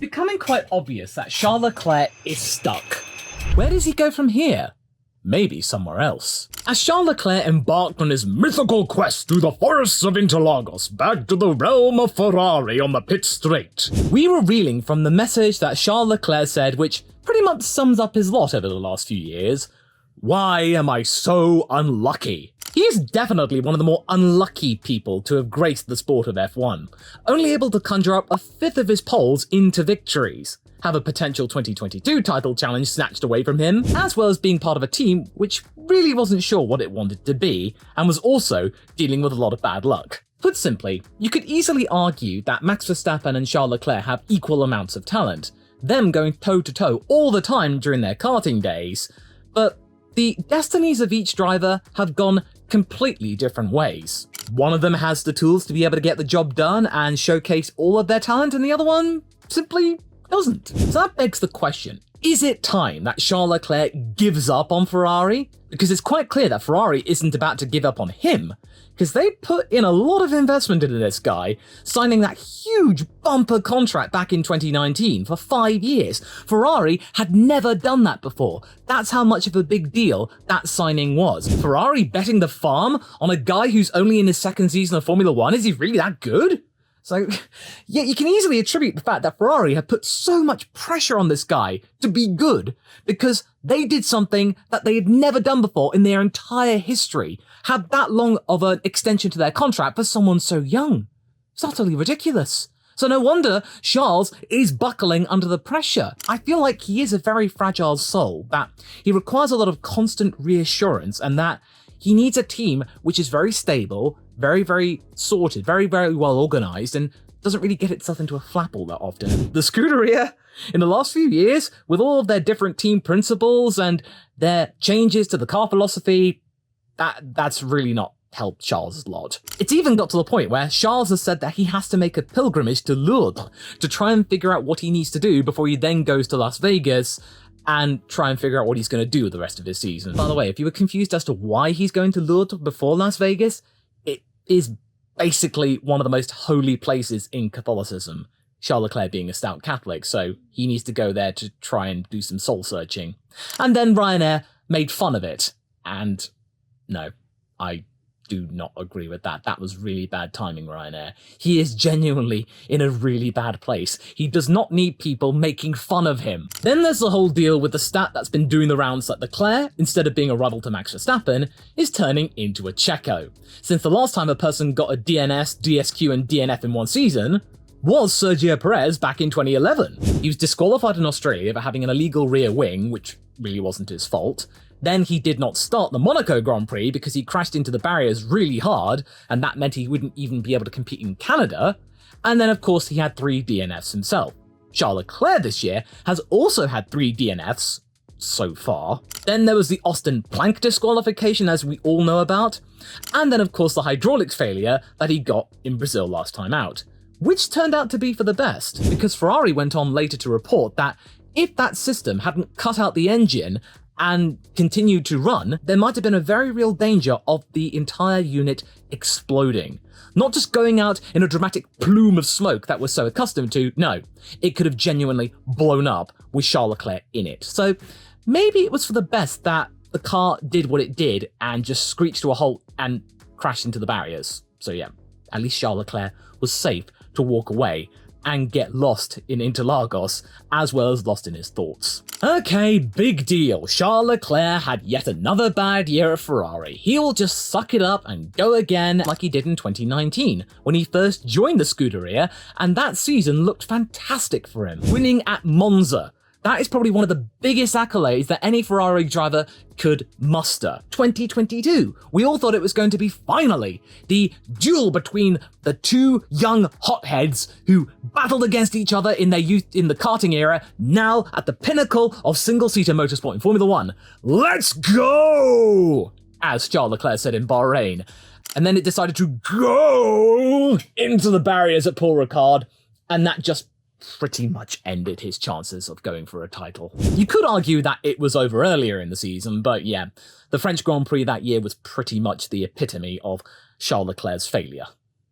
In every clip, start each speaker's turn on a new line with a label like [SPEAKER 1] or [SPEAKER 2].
[SPEAKER 1] becoming quite obvious that Charles Leclerc is stuck. Where does he go from here? Maybe somewhere else. As Charles Leclerc embarked on his mythical quest through the forests of Interlagos back to the realm of Ferrari on the pit straight, we were reeling from the message that Charles Leclerc said, which pretty much sums up his lot over the last few years. Why am I so unlucky? He is definitely one of the more unlucky people to have graced the sport of F1, only able to conjure up a fifth of his poles into victories, have a potential 2022 title challenge snatched away from him, as well as being part of a team which really wasn't sure what it wanted to be, and was also dealing with a lot of bad luck. Put simply, you could easily argue that Max Verstappen and Charles Leclerc have equal amounts of talent, them going toe-to-toe all the time during their karting days, but the destinies of each driver have gone completely different ways. One of them has the tools to be able to get the job done and showcase all of their talent, and the other one simply doesn't. So that begs the question, is it time that Charles Leclerc gives up on Ferrari? Because it's quite clear that Ferrari isn't about to give up on him, because they put in a lot of investment into this guy, signing that huge bumper contract back in 2019 for 5 years. Ferrari had never done that before. That's how much of a big deal that signing was. Ferrari betting the farm on a guy who's only in his second season of Formula One? Is he really that good? So, yeah, you can easily attribute the fact that Ferrari had put so much pressure on this guy to be good because they did something that they had never done before in their entire history, had that long of an extension to their contract for someone so young. It's utterly ridiculous. So no wonder Charles is buckling under the pressure. I feel like he is a very fragile soul, that he requires a lot of constant reassurance, and that he needs a team which is very stable, very, very sorted, very, very well organized, and doesn't really get itself into a flap all that often. The Scuderia, in the last few years, with all of their different team principles and their changes to the car philosophy, that's really not helped Charles' lot. It's even got to the point where Charles has said that he has to make a pilgrimage to Lourdes to try and figure out what he needs to do before he then goes to Las Vegas and try and figure out what he's going to do with the rest of his season. By the way, if you were confused as to why he's going to Lourdes before Las Vegas, it is basically one of the most holy places in Catholicism, Charles Leclerc being a stout Catholic, so he needs to go there to try and do some soul searching. And then Ryanair made fun of it, and no, I do not agree with that. That was really bad timing, Ryanair. He is genuinely in a really bad place. He does not need people making fun of him. Then there's the whole deal with the stat that's been doing the rounds that Leclerc, instead of being a rival to Max Verstappen, is turning into a Checo. Since the last time a person got a DNS, DSQ and DNF in one season was Sergio Perez back in 2011. He was disqualified in Australia for having an illegal rear wing, which really wasn't his fault. Then he did not start the Monaco Grand Prix because he crashed into the barriers really hard, and that meant he wouldn't even be able to compete in Canada. And then, of course, he had 3 DNFs himself. Charles Leclerc this year has also had 3 DNFs so far. Then there was the Austin Plank disqualification, as we all know about. And then, of course, the hydraulics failure that he got in Brazil last time out, which turned out to be for the best, because Ferrari went on later to report that if that system hadn't cut out the engine and continued to run, there might have been a very real danger of the entire unit exploding. Not just going out in a dramatic plume of smoke that we're so accustomed to, no, it could have genuinely blown up with Charles Leclerc in it. So maybe it was for the best that the car did what it did and just screeched to a halt and crashed into the barriers. So yeah, at least Charles Leclerc was safe to walk away and get lost in Interlagos, as well as lost in his thoughts. Okay, big deal. Charles Leclerc had yet another bad year at Ferrari. He'll just suck it up and go again like he did in 2019, when he first joined the Scuderia, and that season looked fantastic for him, winning at Monza. That is probably one of the biggest accolades that any Ferrari driver could muster. 2022, we all thought it was going to be finally the duel between the two young hotheads who battled against each other in their youth in the karting era, now at the pinnacle of single-seater motorsport in Formula One. Let's go! As Charles Leclerc said in Bahrain. And then it decided to go into the barriers at Paul Ricard, and that just pretty much ended his chances of going for a title. You could argue that it was over earlier in the season, but yeah, the French Grand Prix that year was pretty much the epitome of Charles Leclerc's failure.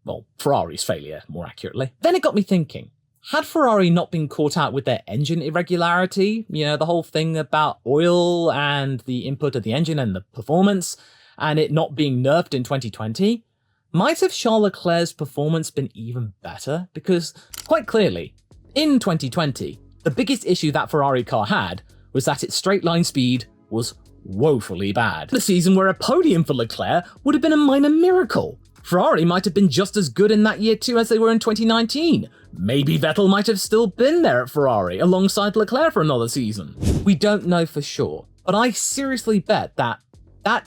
[SPEAKER 1] Well, Ferrari's failure, more accurately. Then it got me thinking, Had Ferrari not been caught out with their engine irregularity, the whole thing about oil and the input of the engine and the performance, and it not being nerfed in 2020, might have Charles Leclerc's performance been even better? Because, quite clearly, in 2020, the biggest issue that Ferrari car had was that its straight line speed was woefully bad. The season where a podium for Leclerc would have been a minor miracle. Ferrari might have been just as good in that year too as they were in 2019. Maybe Vettel might have still been there at Ferrari alongside Leclerc for another season. We don't know for sure, but I seriously bet that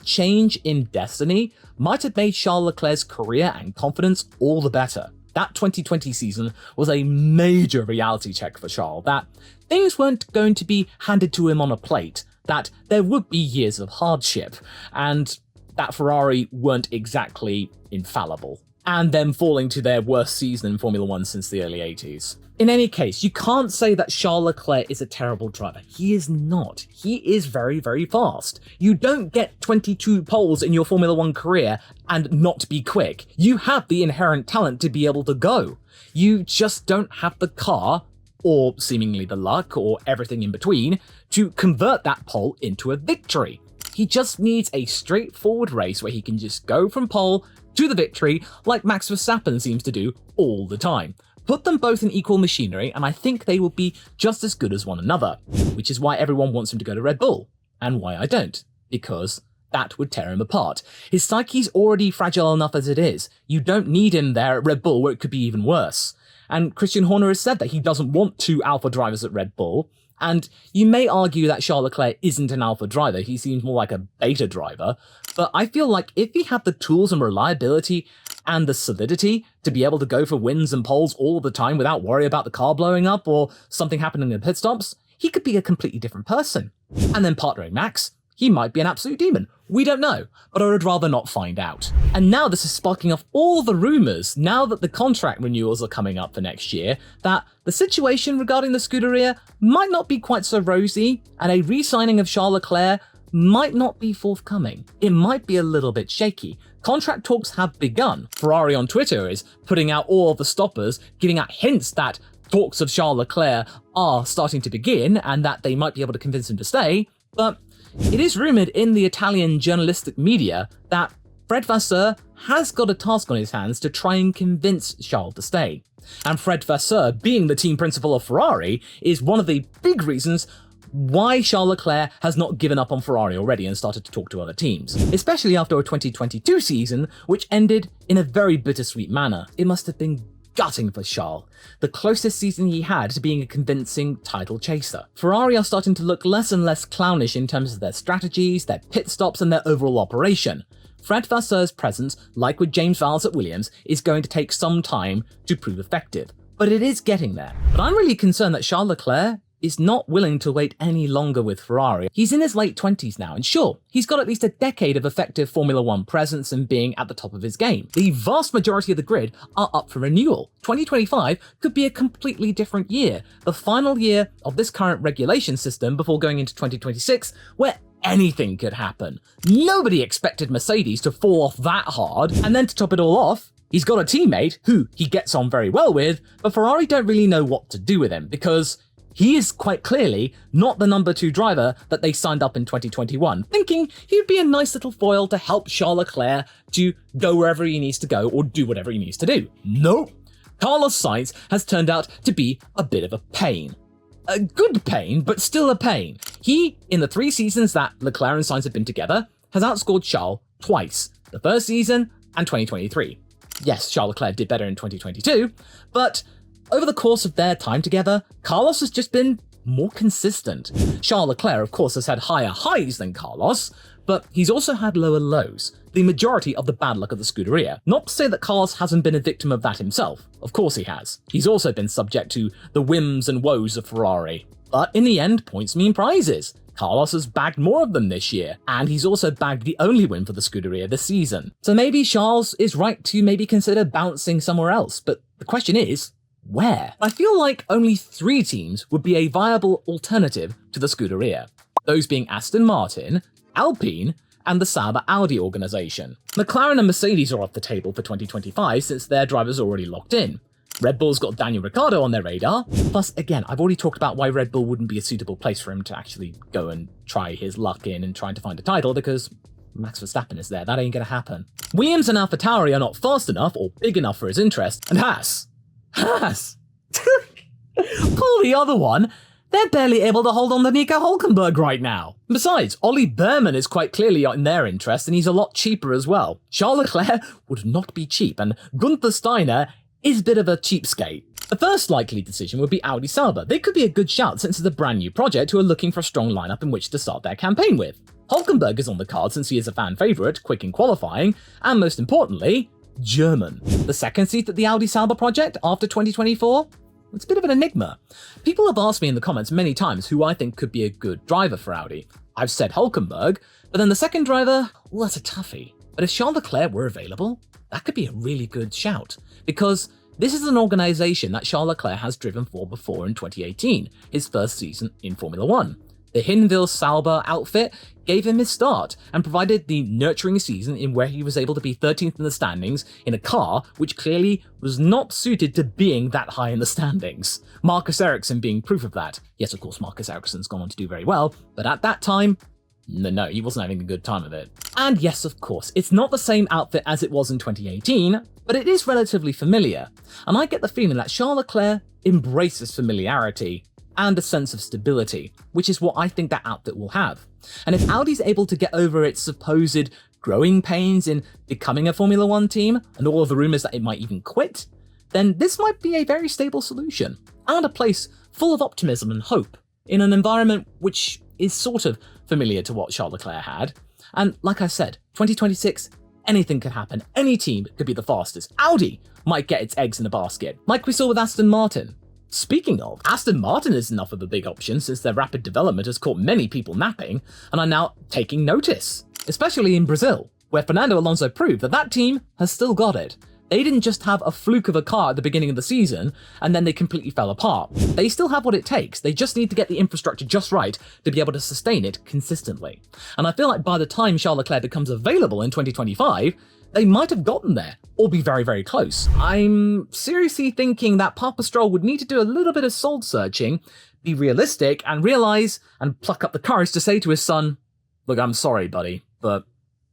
[SPEAKER 1] change in destiny might have made Charles Leclerc's career and confidence all the better. That 2020 season was a major reality check for Charles, that things weren't going to be handed to him on a plate, that there would be years of hardship, and that Ferrari weren't exactly infallible, and them falling to their worst season in Formula 1 since the early 80s. In any case, you can't say that Charles Leclerc is a terrible driver. He is not. He is very, very fast. You don't get 22 poles in your Formula 1 career and not be quick. You have the inherent talent to be able to go. You just don't have the car, or seemingly the luck, or everything in between, to convert that pole into a victory. He just needs a straightforward race where he can just go from pole to the victory like Max Verstappen seems to do all the time. Put them both in equal machinery and I think they will be just as good as one another, which is why everyone wants him to go to Red Bull, and why I don't, because that would tear him apart. His psyche's already fragile enough as it is. You don't need him there at Red Bull where it could be even worse. And Christian Horner has said that he doesn't want two alpha drivers at Red Bull, and you may argue that Charles Leclerc isn't an alpha driver, he seems more like a beta driver, but I feel like if he had the tools and reliability and the solidity to be able to go for wins and poles all the time without worry about the car blowing up or something happening in the pit stops, he could be a completely different person. And then partnering Max, he might be an absolute demon. We don't know, but I would rather not find out. And now this is sparking off all the rumours, now that the contract renewals are coming up for next year, that the situation regarding the Scuderia might not be quite so rosy, and a re-signing of Charles Leclerc might not be forthcoming. It might be a little bit shaky. Contract talks have begun. Ferrari on Twitter is putting out all of the stoppers, giving out hints that talks of Charles Leclerc are starting to begin, and that they might be able to convince him to stay, but it is rumoured in the Italian journalistic media that Fred Vasseur has got a task on his hands to try and convince Charles to stay. And Fred Vasseur, being the team principal of Ferrari, is one of the big reasons why Charles Leclerc has not given up on Ferrari already and started to talk to other teams, especially after a 2022 season, which ended in a very bittersweet manner. It must have been gutting for Charles, the closest season he had to being a convincing title chaser. Ferrari are starting to look less and less clownish in terms of their strategies, their pit stops, and their overall operation. Fred Vasseur's presence, like with James Vowles at Williams, is going to take some time to prove effective, but it is getting there. But I'm really concerned that Charles Leclerc is not willing to wait any longer with Ferrari. He's in his late 20s now, and sure, he's got at least a decade of effective Formula 1 presence and being at the top of his game. The vast majority of the grid are up for renewal. 2025 could be a completely different year, the final year of this current regulation system before going into 2026, where anything could happen. Nobody expected Mercedes to fall off that hard, and then to top it all off, he's got a teammate who he gets on very well with, but Ferrari don't really know what to do with him, because he is quite clearly not the number 2 driver that they signed up in 2021, thinking he'd be a nice little foil to help Charles Leclerc to go wherever he needs to go or do whatever he needs to do. Nope. Carlos Sainz has turned out to be a bit of a pain. A good pain, but still a pain. He, in the 3 seasons that Leclerc and Sainz have been together, has outscored Charles twice, the first season and 2023. Yes, Charles Leclerc did better in 2022, but over the course of their time together, Carlos has just been more consistent. Charles Leclerc, of course, has had higher highs than Carlos, but he's also had lower lows, the majority of the bad luck of the Scuderia. Not to say that Carlos hasn't been a victim of that himself. Of course he has. He's also been subject to the whims and woes of Ferrari. But in the end, points mean prizes. Carlos has bagged more of them this year, and he's also bagged the only win for the Scuderia this season. So maybe Charles is right to maybe consider bouncing somewhere else, but the question is, where? I feel like only 3 teams would be a viable alternative to the Scuderia, those being Aston Martin, Alpine, and the Sauber Audi organisation. McLaren and Mercedes are off the table for 2025 since their drivers are already locked in. Red Bull's got Daniel Ricciardo on their radar. Plus, again, I've already talked about why Red Bull wouldn't be a suitable place for him to actually go and try his luck in and trying to find a title, because Max Verstappen is there. That ain't gonna happen. Williams and AlphaTauri are not fast enough or big enough for his interest. And Haas. Pull the other one. They're barely able to hold on to Nico Hülkenberg right now. Besides, Ollie Behrman is quite clearly in their interest, and he's a lot cheaper as well. Charles Leclerc would not be cheap, and Gunther Steiner is a bit of a cheapskate. The first likely decision would be Audi Sauber. They could be a good shout since it's a brand new project who are looking for a strong lineup in which to start their campaign with. Hulkenberg is on the card since he is a fan favourite, quick in qualifying, and most importantly, German. The second seat at the Audi Sauber project after 2024? It's a bit of an enigma. People have asked me in the comments many times who I think could be a good driver for Audi. I've said Hulkenberg, but then the second driver, well, that's a toughie. But if Charles Leclerc were available, that could be a really good shout, because this is an organisation that Charles Leclerc has driven for before in 2018, his first season in Formula 1. The Hinwil Sauber outfit gave him his start and provided the nurturing season in where he was able to be 13th in the standings in a car which clearly was not suited to being that high in the standings. Marcus Ericsson being proof of that. Yes, of course, Marcus Ericsson's gone on to do very well, but at that time, no, he wasn't having a good time of it. And yes, of course, it's not the same outfit as it was in 2018, but it is relatively familiar. And I get the feeling that Charles Leclerc embraces familiarity and a sense of stability, which is what I think that outfit will have. And if Audi's able to get over its supposed growing pains in becoming a Formula 1 team, and all of the rumours that it might even quit, then this might be a very stable solution, and a place full of optimism and hope, in an environment which is sort of familiar to what Charles Leclerc had. And like I said, 2026, anything could happen. Any team could be the fastest. Audi might get its eggs in a basket, like we saw with Aston Martin. Speaking of, Aston Martin is enough of a big option since their rapid development has caught many people napping and are now taking notice, especially in Brazil, where Fernando Alonso proved that that team has still got it. They didn't just have a fluke of a car at the beginning of the season and then they completely fell apart. They still have what it takes. They just need to get the infrastructure just right to be able to sustain it consistently. And I feel like by the time Charles Leclerc becomes available in 2025, they might have gotten there, or be very, very close. I'm seriously thinking that Papa Stroll would need to do a little bit of soul searching, be realistic, and realize and pluck up the courage to say to his son, look, I'm sorry, buddy, but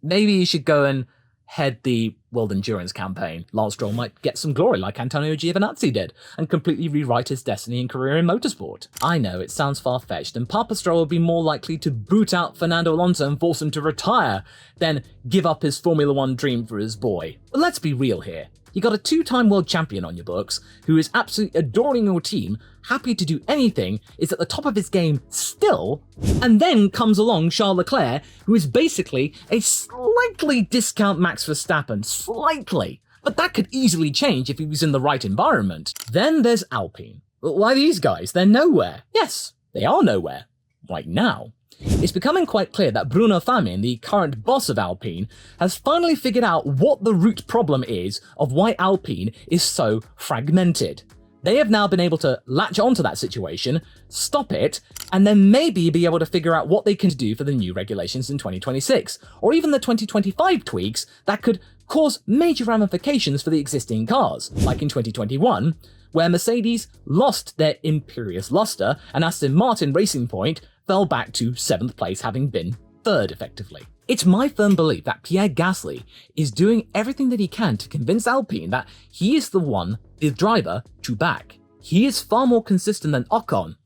[SPEAKER 1] maybe you should go and head the World Endurance campaign. Lance Stroll might get some glory like Antonio Giovinazzi did, and completely rewrite his destiny and career in motorsport. I know, it sounds far-fetched, and Papa Stroll would be more likely to boot out Fernando Alonso and force him to retire than give up his Formula 1 dream for his boy. But let's be real here. You got a two-time world champion on your books, who is absolutely adoring your team, happy to do anything, is at the top of his game still, and then comes along Charles Leclerc, who is basically a slightly discount Max Verstappen, slightly. But that could easily change if he was in the right environment. Then there's Alpine. Why these guys? They're nowhere. Yes, they are nowhere. Right now. It's becoming quite clear that Bruno Famin, the current boss of Alpine, has finally figured out what the root problem is of why Alpine is so fragmented. They have now been able to latch onto that situation, stop it, and then maybe be able to figure out what they can do for the new regulations in 2026, or even the 2025 tweaks that could cause major ramifications for the existing cars, like in 2021, where Mercedes lost their imperious luster and Aston Martin Racing Point fell back to 7th place, having been 3rd effectively. It's my firm belief that Pierre Gasly is doing everything that he can to convince Alpine that he is the one, the driver, to back. He is far more consistent than Ocon.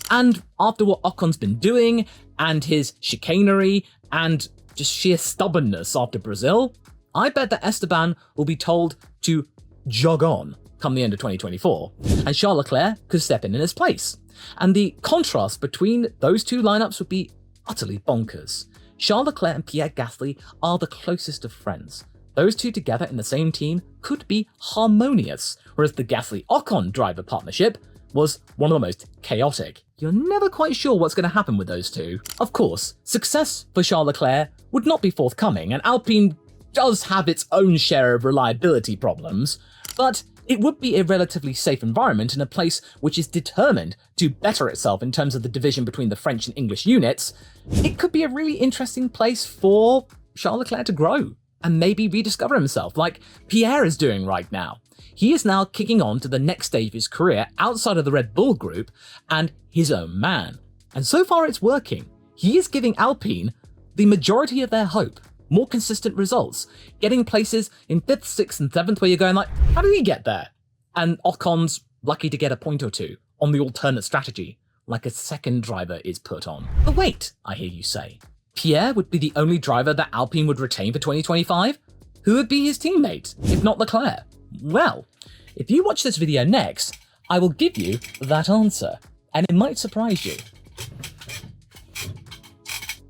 [SPEAKER 1] And after what Ocon's been doing, and his chicanery, and just sheer stubbornness after Brazil, I bet that Esteban will be told to jog on come the end of 2024, and Charles Leclerc could step in his place. And the contrast between those two lineups would be utterly bonkers. Charles Leclerc and Pierre Gasly are the closest of friends. Those two together in the same team could be harmonious, whereas the Gasly-Ocon driver partnership was one of the most chaotic. You're never quite sure what's going to happen with those two. Of course, success for Charles Leclerc would not be forthcoming, and Alpine does have its own share of reliability problems, but it would be a relatively safe environment in a place which is determined to better itself in terms of the division between the French and English units. It could be a really interesting place for Charles Leclerc to grow and maybe rediscover himself, like Pierre is doing right now. he is now kicking on to the next stage of his career outside of the Red Bull group and his own man. And so far it's working. He is giving Alpine the majority of their hope, more consistent results, getting places in 5th, 6th and 7th where you're going like, how did he get there? And Ocon's lucky to get a point or two on the alternate strategy, like a second driver is put on. But wait, I hear you say, Pierre would be the only driver that Alpine would retain for 2025? Who would be his teammate, if not Leclerc? Well, if you watch this video next, I will give you that answer, and it might surprise you.